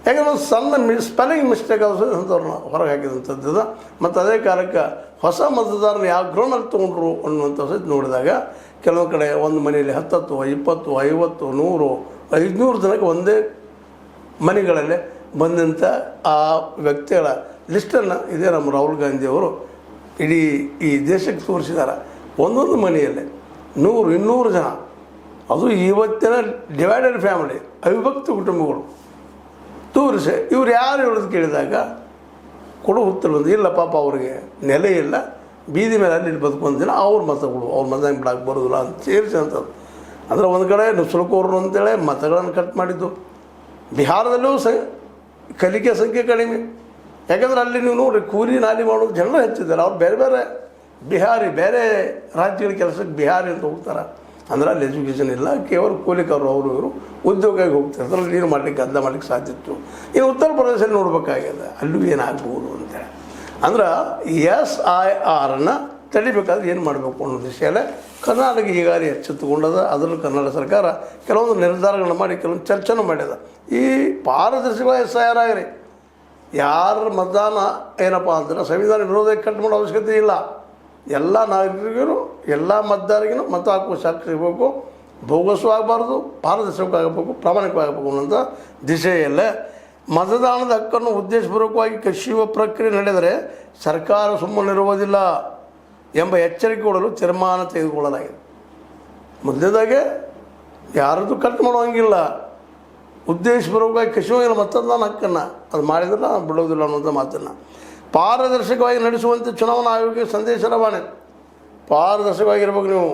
ಯಾಕಂದ್ರೆ ಒಂದು ಸಣ್ಣ ಸ್ಪೆಲ್ಲಿಂಗ್ ಮಿಸ್ಟೇಕ್ ಅಂಥವ್ರನ್ನ ಹೊರಗೆ ಹಾಕಿದಂಥದ್ದು. ಮತ್ತು ಅದೇ ಕಾಲಕ್ಕೆ ಹೊಸ ಮತದಾರನ ಯಾವ ಗ್ರೌಂಡಲ್ಲಿ ತೊಗೊಂಡ್ರು ಅನ್ನುವಂಥ ಸಹಿತ ನೋಡಿದಾಗ ಕೆಲವೊಂದು ಕಡೆ ಒಂದು ಮನೆಯಲ್ಲಿ 10, 20, 50, 100, 500 ಜನಕ್ಕೆ ಒಂದೇ ಮನೆಗಳಲ್ಲೇ ಬಂದಂಥ ಆ ವ್ಯಕ್ತಿಗಳ ಲಿಸ್ಟನ್ನು ಇದೇ ನಮ್ಮ ರಾಹುಲ್ ಗಾಂಧಿಯವರು ಇಡೀ ಈ ದೇಶಕ್ಕೆ ತೋರಿಸಿದ್ದಾರೆ. ಒಂದೊಂದು ಮನೆಯಲ್ಲೇ 100, 200 ಜನ, ಅದು ಇವತ್ತಿನ ಡಿವೈಡೆಡ್ ಫ್ಯಾಮಿಲಿ, ಅವಿಭಕ್ತ ಕುಟುಂಬಗಳು ತೋರಿಸಿ ಇವ್ರು ಯಾರು ಹೇಳೋದು ಕೇಳಿದಾಗ ಕೊಡೋ ಉತ್ತರ ಬಂದು ಇಲ್ಲ ಪಾಪ ಅವ್ರಿಗೆ ನೆಲೆ ಇಲ್ಲ, ಬೀದಿ ಮೇಲೆ ಅಲ್ಲಿ ಬದುಕೊಂದಿನ ಅವ್ರ ಮತಗಳು ಅವ್ರ ಮತ ಬಿಡಕ್ಕೆ ಬರೋದಿಲ್ಲ ಅಂತ ಸೇರಿಸಿ ಅಂತದ್ದು. ಅಂದರೆ ಒಂದು ಕಡೆ ನುಸುಳುಕೋರು ಅಂತೇಳಿ ಮತಗಳನ್ನು ಕಟ್ ಮಾಡಿದ್ದು. ಬಿಹಾರದಲ್ಲೂ ಕಲಿಕೆ ಸಂಖ್ಯೆ ಕಡಿಮೆ, ಯಾಕಂದ್ರೆ ಅಲ್ಲಿ ನೀವು ನೋಡಿ ಕೂಲಿ ನಾಲಿ ಮಾಡೋದು ಜನರು ಹೆಚ್ಚಿದ್ದಾರೆ. ಅವ್ರು ಬೇರೆ ಬೇರೆ ಬಿಹಾರಿ ಬೇರೆ ರಾಜ್ಯಗಳ ಕೆಲಸಕ್ಕೆ ಬಿಹಾರಿ ಅಂತ ಹೋಗ್ತಾರೆ. ಅಂದ್ರೆ ಅಲ್ಲಿ ಎಜುಕೇಷನ್ ಇಲ್ಲ, ಕೇವಲ ಕೂಲಿಕರು ಅವರು ಇವರು ಉದ್ಯೋಗಕ್ಕೆ ಹೋಗ್ತಾರೆ. ಅದರಲ್ಲಿ ನೀರು ಮಾಡಲಿಕ್ಕೆ ಅರ್ಧ ಮಾಡಲಿಕ್ಕೆ ಸಾಧ್ಯ ಇತ್ತು. ಇನ್ನು ಉತ್ತರ ಪ್ರದೇಶದಲ್ಲಿ ನೋಡಬೇಕಾಗಿದೆ, ಅಲ್ಲೂ ಏನಾಗ್ಬೋದು ಅಂತೇಳಿ. ಅಂದ್ರೆ SIRನ ತಡಿಬೇಕಾದ್ರೆ ಏನು ಮಾಡಬೇಕು ಅನ್ನೋ ದಿಶೆಯಲ್ಲೇ ಕರ್ನಾಟಕ ಈಗಾಗಲೇ ಎಚ್ಚೆತ್ತುಕೊಂಡದ. ಅದರಲ್ಲೂ ಕರ್ನಾಟಕ ಸರ್ಕಾರ ಕೆಲವೊಂದು ನಿರ್ಧಾರಗಳನ್ನ ಮಾಡಿ ಕೆಲವೊಂದು ಚರ್ಚೆನೂ ಮಾಡ್ಯದ. ಈ ಪಾರದರ್ಶಕವಾಗಿ SIR ಆಗಿರಿ, ಯಾರ ಮತದಾನ ಏನಪ್ಪ ಅಂದ್ರೆ ಸಂವಿಧಾನ ವಿರೋಧಕ್ಕೆ ಕಟ್ ಮಾಡೋ ಅವಶ್ಯಕತೆ ಇಲ್ಲ. ಎಲ್ಲ ನಾಗರಿಕರು ಎಲ್ಲ ಮತದಾರರಿಗೂ ಮತ ಹಾಕುವ ಹಕ್ಕು ಸಿಗಬೇಕು, ಬೋಗಸು ಆಗಬಾರ್ದು, ಪಾರದರ್ಶಕವಾಗಬೇಕು, ಪ್ರಾಮಾಣಿಕವಾಗಬೇಕು ಅನ್ನೋಂಥ ದಿಶೆಯಲ್ಲೇ ಮತದಾನದ ಹಕ್ಕನ್ನು ಉದ್ದೇಶಪೂರ್ವಕವಾಗಿ ಕಸಿಯುವ ಪ್ರಕ್ರಿಯೆ ನಡೆದರೆ ಸರ್ಕಾರ ಸುಮ್ಮನಿರುವುದಿಲ್ಲ ಎಂಬ ಎಚ್ಚರಿಕೆ ಕೊಡಲು ತೀರ್ಮಾನ ತೆಗೆದುಕೊಳ್ಳಲಾಗಿದೆ. ಮೊದಲನೇದಾಗೆ ಯಾರದ್ದು ಕಟ್ ಮಾಡೋಂಗಿಲ್ಲ, ಉದ್ದೇಶಪೂರ್ವಕವಾಗಿ ಕಸಿಯುವಂಗಿಲ್ಲ ಮತದಾನ ಹಕ್ಕನ್ನು. ಅದು ಮಾಡಿದ್ರೆ ನಾನು ಬಿಡೋದಿಲ್ಲ ಅನ್ನೋಂಥ ಮಾತನ್ನು ಪಾರದರ್ಶಕವಾಗಿ ನಡೆಸುವಂತೆ ಚುನಾವಣಾ ಆಯೋಗಕ್ಕೆ ಸಂದೇಶ ರವಾನೆ. ಪಾರದರ್ಶಕವಾಗಿರ್ಬೇಕು ನೀವು.